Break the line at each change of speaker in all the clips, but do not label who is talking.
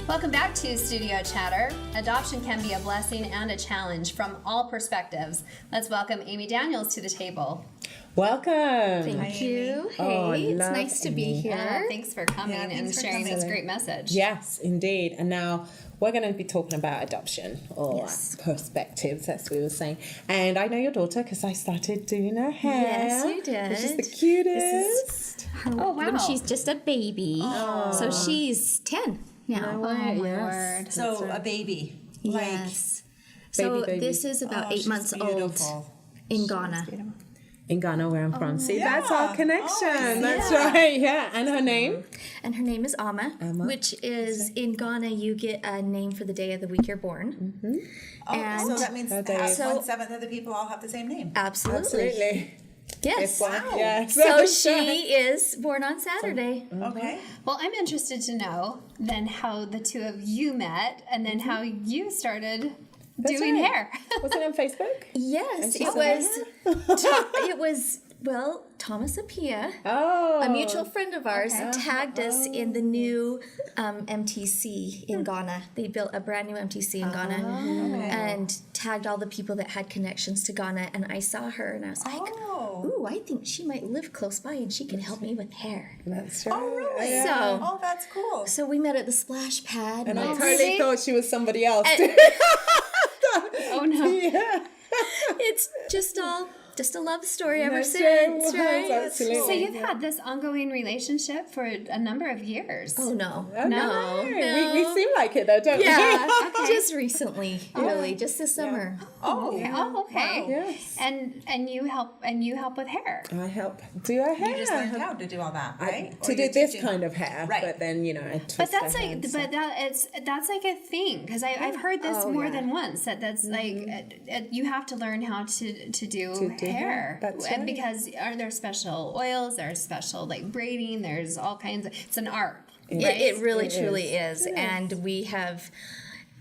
Welcome back to Studio Chatter. Adoption can be a blessing and a challenge from all perspectives. Let's welcome Amy Daniels to the table.
Welcome.
Thank you.
Oh,
Hey, it's nice to be here.
Thanks for coming and sharing this great message.
Yes, indeed. And now we're going to be talking about adoption or perspectives, as we were saying. And I know your daughter because I started doing her hair.
Yes, you did.
Which is the cutest.
Oh, wow. When she's just a baby.
Oh.
So she's 10 now.
No way,
Oh, my
yes.
word.
So a baby.
Yes. So
baby.
this is about 8 months old in Ghana.
In Ghana, where I'm from. See,
yeah.
that's our connection.
Oh,
that's right. Yeah. And her name?
And her name is Amma, which is in Ghana, you get a name for the day of the week you're born.
Oh,
And
so that means
so-
1/7 of the people all have the same name.
Absolutely.
Absolutely.
Yes.
Wow. Yes.
So she is born on Saturday.
Okay.
Well, I'm interested to know then how the two of you met and then how you started doing
right.
hair.
Was it on Facebook?
Yes,
she
it
said
was, well, Thomas Apia,
Oh.
a mutual friend of ours, tagged us in the new MTC in Ghana. They built a brand new MTC in Ghana and tagged all the people that had connections to Ghana. And I saw her and I was like, ooh, I think she might live close by and she can help me with hair.
That's right.
Oh, really?
So-
Oh, that's cool.
So we met at the splash pad.
And I
it's-
totally thought she was somebody else.
Oh, no.
Yeah.
it's just a love story ever
That's
since,
right.
right?
Absolutely.
So you've had this ongoing relationship for a number of years.
Oh, no.
No. We seem like it though, don't
Yeah,
we?
just recently, really, just this summer.
Oh,
Okay. Oh, okay.
Wow.
Yes.
And you help with hair.
I help do her hair.
You just learned how to do all that, right? Or
To do
you're
this
teaching-
kind of hair,
Right.
but then I twist
But that's
her
like,
hair and
but
stuff.
that's like a thing because I've heard this
Oh,
more
yeah.
than once. That's like you have to learn how to do
do
hair.
hair. That's right.
Because are there special oils? There's special like braiding. There's all kinds of. It's an art.
It really,
It
truly is. And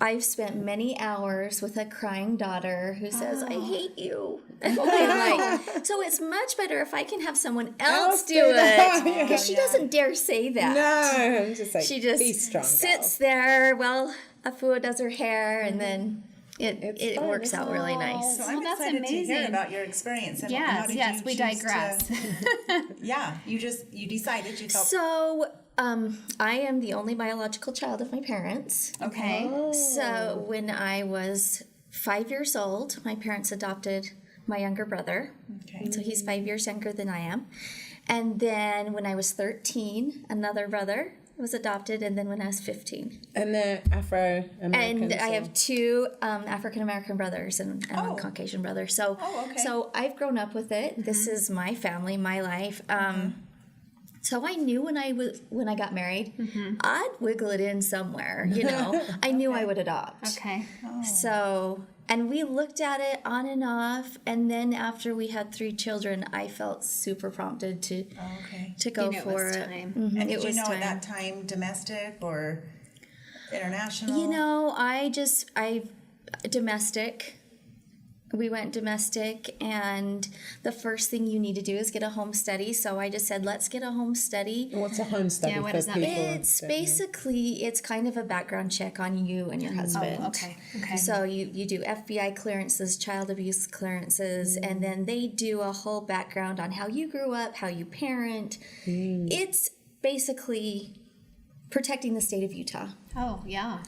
I've spent many hours with a crying daughter who says, I hate you. And I'm like, so it's much better if I can have someone else do
that.
it. Because she doesn't dare say that.
No, I'm just like,
She just
be strong,
sits there while Afua does her hair and then it
fun,
works
isn't
out
it?
really nice.
So
Well,
I'm
that's
excited to hear
amazing.
about your experience. And how did
Yes,
you
we
choose
digress.
Yeah, you decided you felt.
So I am the only biological child of my parents.
Okay.
So when I was 5 years old, my parents adopted my younger brother.
Okay.
So he's 5 years younger than I am. And then when I was 13, another brother was adopted. And then when I was 15.
And they're Afro-American.
And I have two African-American brothers and one
Oh.
Caucasian brother. So,
okay.
so I've grown up with it. This is my family, my life. So I knew when I got married, I'd wiggle it in somewhere, I knew I would adopt.
Okay.
So, and we looked at it on and off, and then after we had 3 children, I felt super prompted to
Okay.
go
You knew it
for
was
it.
time.
Mhm,
And
it
did you
was
know
time.
at that time domestic or international?
Domestic. We went domestic, and the first thing you need to do is get a home study. So I just said, let's get a home study.
What's a home study
what
for
does that
people?
mean?
It's basically, it's kind of a background check on you and your husband.
Oh, okay. Okay.
So you do FBI clearances, child abuse clearances, and then they do a whole background on how you grew up, how you parent. It's basically protecting the state of Utah.
Oh yeah.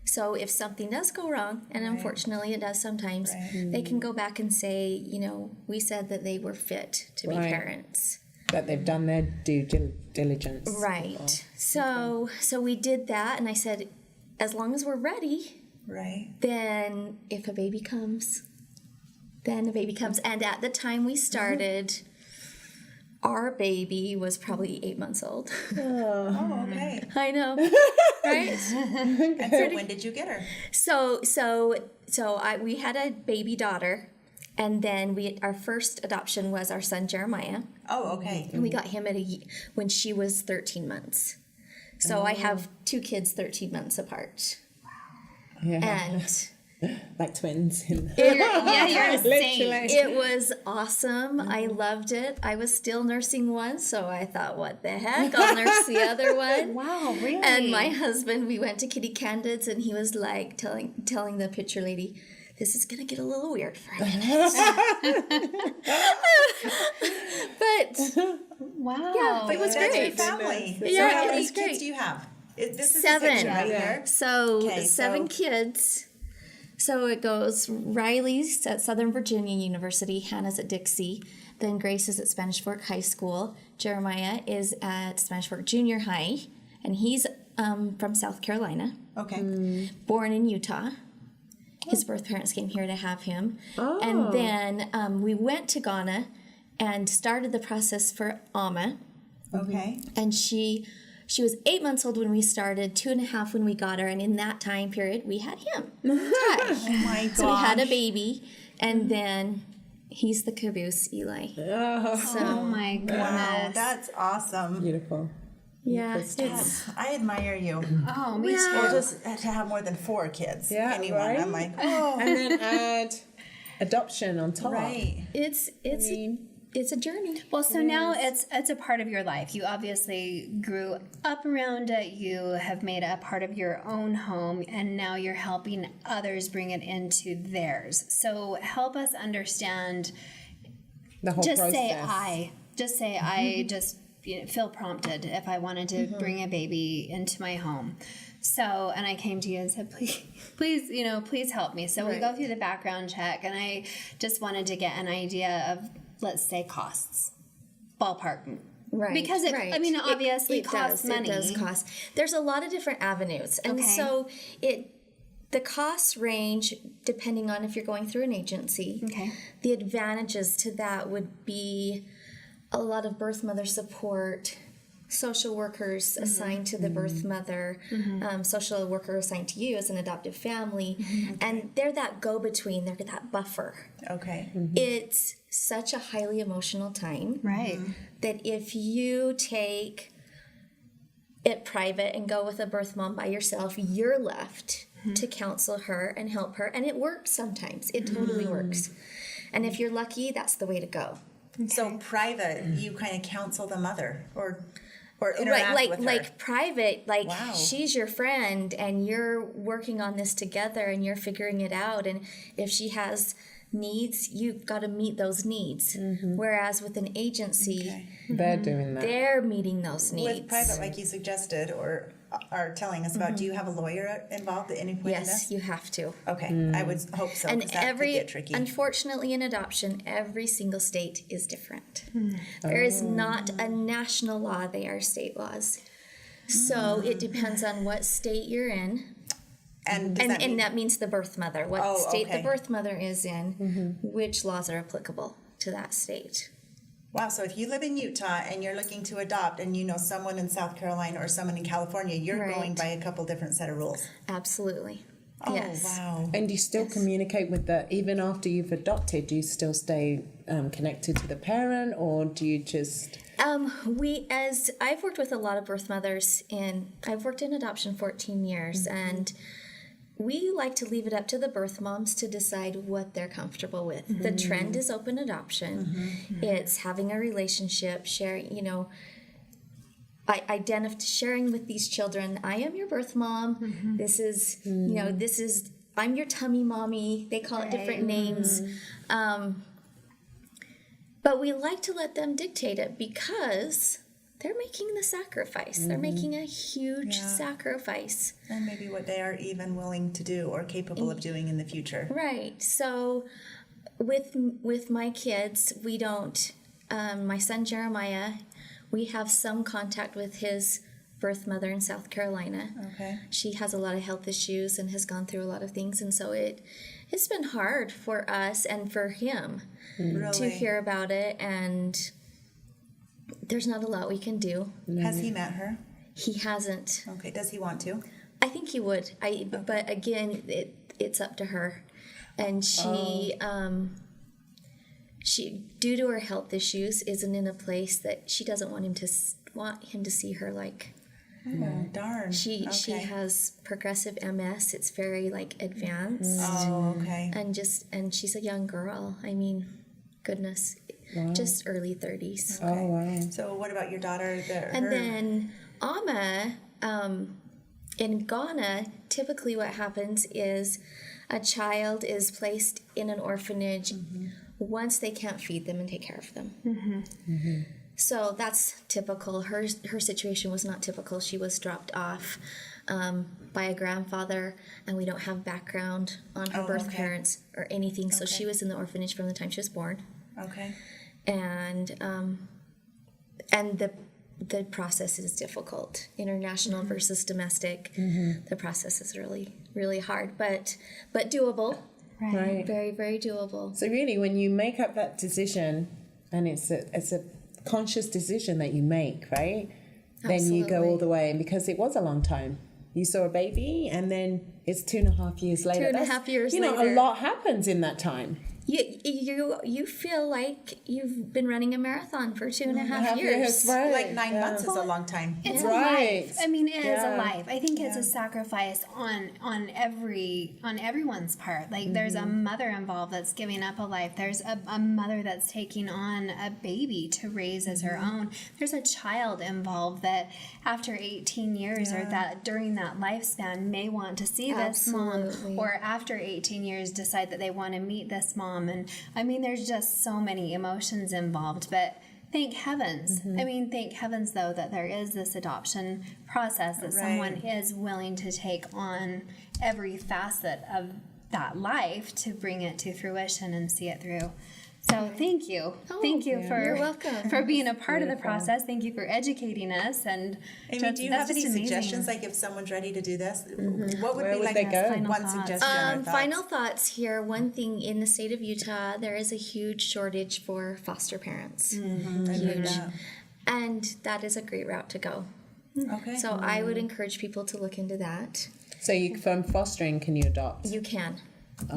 So if something does go wrong, and unfortunately it does sometimes, they can go back and say, we said that they were fit to be
Right.
parents.
That they've done their due diligence.
Right. So we did that, and I said, as long as we're ready,
Right.
then if a baby comes, then a baby comes. And at the time we started, our baby was probably 8 months old.
Oh, okay.
I know, right?
And so when did you get her?
We had a baby daughter, and then our first adoption was our son Jeremiah,
Oh, okay.
and we got him when she was 13 months. So I have 2 kids 13 months apart.
Yeah.
And
like twins.
You're a saint.
Literally.
It was awesome. I loved it. I was still nursing one, so I thought, what the heck? I'll nurse the other one.
Wow, really?
And my husband, we went to Kitty Candids, and he was like telling the picture lady, this is gonna get a little weird for a minute. But
wow.
yeah, it was
That's
great.
your family.
Yeah,
So how
it
many
was
kids
great.
do you have? This is
7.
a picture right here.
So
Okay,
7
so-
kids. So it goes Riley's at Southern Virginia University, Hannah's at Dixie, then Grace is at Spanish Fork High School, Jeremiah is at Spanish Fork Junior High, and he's from South Carolina,
Okay.
born in Utah. His birth parents came here to have him. And then we went to Ghana and started the process for Amma.
Okay.
And she was 8 months old when we started, 2.5 when we got her, and in that time period, we had him.
Oh my God.
So we had a baby, and then he's the caboose, Eli.
Oh my goodness.
Wow, that's awesome.
Beautiful.
Yeah, it's
I admire you.
Oh, me
Well,
Or
too.
just to have more than 4 kids.
Yeah,
Anyone.
right?
I'm like, oh,
And then add adoption on top.
right.
it's a journey.
Well, so now it's a part of your life. You obviously grew up around it. You have made it a part of your own home, and now you're helping others bring it into theirs. So help us understand.
The whole
Just
process.
say I. Just say I. Just feel prompted if I wanted to bring a baby into my home. So, and I came to you and said, please help me. So we go through the background check, and I just wanted to get an idea of, let's say, costs, ballpark.
Right.
Because I mean, obviously it costs money.
It does cost. There's a lot of different avenues. And
Okay.
so the costs range depending on if you're going through an agency.
Okay.
The advantages to that would be a lot of birth mother support, social workers assigned to the birth mother, social worker assigned to you as an adoptive family, and they're that go-between, they're that buffer.
Okay.
It's such a highly emotional time
Right.
that if you take it private and go with a birth mom by yourself, you're left to counsel her and help her, and it works sometimes. It totally works. And if you're lucky, that's the way to go.
So private, you kind of counsel the mother or interact
Right,
with her.
like private, like
Wow.
she's your friend and you're working on this together and you're figuring it out, and if she has needs, you've got to meet those needs. Whereas with an agency,
They're doing that.
they're meeting those needs.
With private, like you suggested or are telling us about, do you have a lawyer involved at any point in
Yes,
this?
you have to.
Okay, I would hope so,
And
because that could get tricky.
unfortunately, in adoption, every single state is different. There is not a national law; they are state laws. So it depends on what state you're in,
And does that mean,
and that means the birth mother, what
Oh,
state
okay.
the birth mother is in, which laws are applicable to that state.
wow, so if you live in Utah and you're looking to adopt and you know someone in South Carolina or someone in California, you're
Right.
going by a couple different set of rules.
Absolutely.
Oh,
Yes.
wow.
And do you still communicate with even after you've adopted, do you still stay connected to the parent, or do you just...
As I've worked with a lot of birth mothers, I've worked in adoption 14 years, and we like to leave it up to the birth moms to decide what they're comfortable with. The trend is open adoption. It's having a relationship, sharing, sharing with these children. I am your birth mom. This is, I'm your tummy mommy. They call it different names. But we like to let them dictate it because they're making the sacrifice. They're making a huge sacrifice.
And maybe what they are even willing to do or capable of doing in the future.
Right. So with my kids, we don't, my son Jeremiah, we have some contact with his birth mother in South Carolina.
Okay.
She has a lot of health issues and has gone through a lot of things, and so it's been hard for us and for him to
Really?
hear about it, and there's not a lot we can do.
Has he met her?
He hasn't.
Okay. Does he want to?
I think he would. But again, it's up to her, and she due to her health issues isn't in a place that she doesn't want him to see her like
Oh, darn.
She has progressive MS. It's very like advanced.
Oh, okay.
And she's a young girl. I mean, goodness, just early 30s.
Oh, wow.
So what about your daughter?
And then Amma, in Ghana, typically what happens is a child is placed in an orphanage once they can't feed them and take care of them. So that's typical. Her situation was not typical. She was dropped off by a grandfather, and we don't have background on her birth parents or anything. So she was in the orphanage from the time she was born.
Okay.
And the process is difficult. International versus domestic. The process is really, really hard, but doable.
Right.
Very, very doable.
So really, when you make up that decision, and it's a conscious decision that you make, right? Then you go all the way, and because it was a long time. You saw a baby, and then it's 2.5 years later.
2.5 years
later.
later.
A lot happens in that time.
You feel like you've been running a marathon for 2.5 years.
Right.
Like 9 months is a long time.
It's
Right.
a life. I mean, it is a life. I think it's a sacrifice on everyone's part. Like there's a mother involved that's giving up a life. There's a mother that's taking on a baby to raise as her own. There's a child involved that after 18 years or that during that lifespan may want to see this mom, or after 18 years decide that they want to meet this mom. And I mean, there's just so many emotions involved, but thank heavens. I mean, thank heavens, though, that there is this adoption process, that someone is willing to take on every facet of that life to bring it to fruition and see it through. So thank you. Thank you
You're welcome.
for being a part of the process. Thank you for educating us. And
Amy, do you have any suggestions, like if someone's ready to do this? What would
Where
be
would
like
they go?
one suggestion or thoughts?
Final thoughts here. One thing, in the state of Utah, there is a huge shortage for foster parents. Huge. And that is a great route to go.
Okay.
So I would encourage people to look into that.
So from fostering, can you adopt?
You can.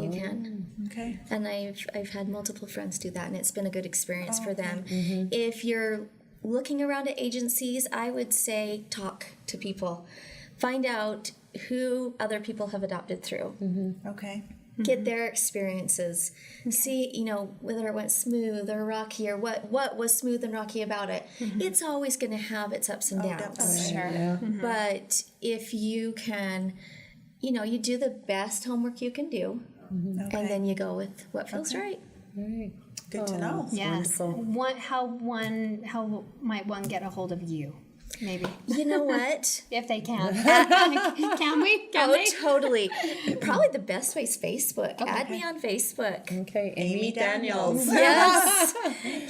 You can.
Okay.
And I've had multiple friends do that, and it's been a good experience for them. If you're looking around at agencies, I would say talk to people. Find out who other people have adopted through.
Okay.
Get their experiences. See, whether it went smooth or rocky, or what was smooth and rocky about it. It's always going to have its ups and downs.
Definitely.
Yeah.
But if you can, you do the best homework you can do, and then you go with what feels right.
Right.
Good to know.
Yes.
Wonderful.
How might one get a hold of you? Maybe.
You know what?
If they can. Can we? Can they?
Totally. Probably the best way is Facebook. Add me on Facebook.
Okay, Amy
Daniels.
Yes.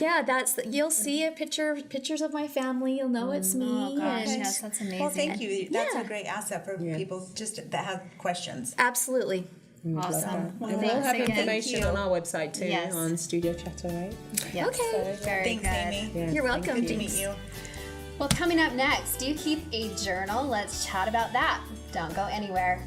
Yeah, you'll see pictures of my family. You'll know it's me.
Oh gosh,
and
yes, that's amazing.
Well, thank you. That's a great asset for people just that have questions.
Absolutely.
Awesome. Well,
And we'll
thanks
have
again.
information on our website too,
Yes.
on Studio Chatter, right?
Yes.
Okay.
Very
Thanks,
good.
Amy.
Yeah.
You're welcome.
Good to meet you.
Well, coming up next, do you keep a journal? Let's chat about that. Don't go anywhere.